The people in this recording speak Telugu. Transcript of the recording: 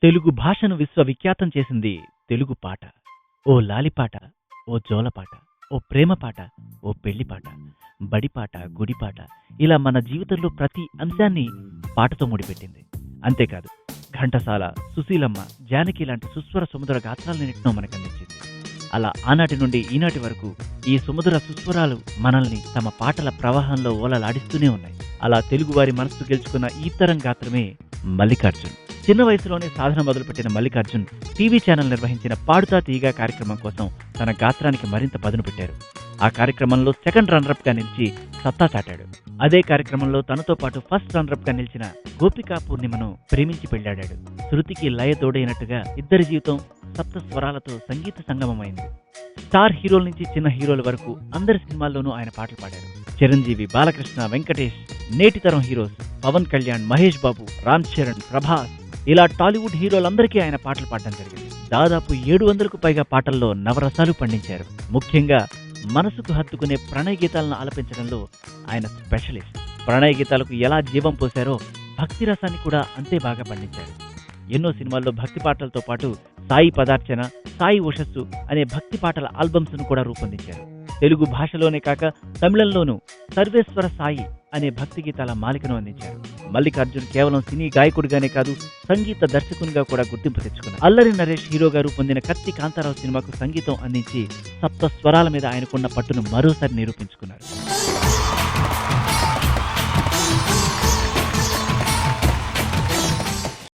తెలుగు భాషను విశ్వవిఖ్యాతం చేసింది తెలుగు పాట. ఓ లాలిపాట, ఓ జోలపాట, ఓ ప్రేమపాట, ఓ పెళ్లిపాట, బడిపాట, గుడిపాట, ఇలా మన జీవితంలో ప్రతి అంశాన్ని పాటతో ముడిపెట్టింది. అంతేకాదు, ఘంటసాల, సుశీలమ్మ, జానకి లాంటి సుస్వర సుమధుర గాత్రాలన్నింటినో మనకందించింది. అలా ఆనాటి నుండి ఈనాటి వరకు ఈ సుమధుర సుస్వరాలు మనల్ని తమ పాటల ప్రవాహంలో ఓలలాడిస్తూనే ఉన్నాయి. అలా తెలుగువారి మనస్సు గెలుచుకున్న ఈ తరం గాత్రమే మల్లికార్జున్. చిన్న వయసులోనే సాధన మొదలుపెట్టిన మల్లికార్జున్ టీవీ ఛానల్ నిర్వహించిన పాడుతా తీయగా కార్యక్రమం కోసం తన గాత్రానికి మరింత పదును పెట్టారు. ఆ కార్యక్రమంలో సెకండ్ రన్నరప్ గా నిలిచి సత్తా చాటాడు. అదే కార్యక్రమంలో తనతో పాటు ఫస్ట్ రన్నరప్ గా నిలిచిన గోపికా పూర్ణిమను ప్రేమించి పెళ్లాడాడు. శృతికి లయ తోడైనట్టుగా ఇద్దరి జీవితం సప్త స్వరాలతో సంగీత సంగమమైంది. స్టార్ హీరోల నుంచి చిన్న హీరోల వరకు అందరి సినిమాల్లోనూ ఆయన పాటలు పాడారు. చిరంజీవి, బాలకృష్ణ, వెంకటేష్, నేటి తరం హీరోస్ పవన్ కళ్యాణ్, మహేష్ బాబు, రామ్ చరణ్, ప్రభాస్, ఇలా టాలీవుడ్ హీరోలందరికీ ఆయన పాటలు పాడడం జరిగింది. దాదాపు 700కు పైగా పాటల్లో నవరసాలు పండించారు. ముఖ్యంగా మనసుకు హత్తుకునే ప్రణయ గీతాలను ఆలపించడంలో ఆయన స్పెషలిస్ట్. ప్రణయ గీతాలకు ఎలా జీవం పోశారో భక్తి రసాన్ని కూడా అంతే బాగా పండించారు. ఎన్నో సినిమాల్లో భక్తి పాటలతో పాటు సాయి పదార్చన, సాయి ఉషస్సు అనే భక్తి పాటల ఆల్బమ్స్ ను కూడా రూపొందించారు. తెలుగు భాషలోనే కాక తమిళంలోనూ సర్వేశ్వర సాయి అనే భక్తి గీతాల మాలికను అందించారు. మల్లికార్జున్ కేవలం సినీ గాయకుడిగానే కాదు, సంగీత దర్శకునిగా కూడా గుర్తింపు తెచ్చుకున్నారు. అల్లరి నరేష్ హీరోగా రూపొందిన కత్తి కాంతారావు సినిమాకు సంగీతం అందించి సప్త స్వరాల మీద ఆయనకున్న పట్టును మరోసారి నిరూపించుకున్నారు.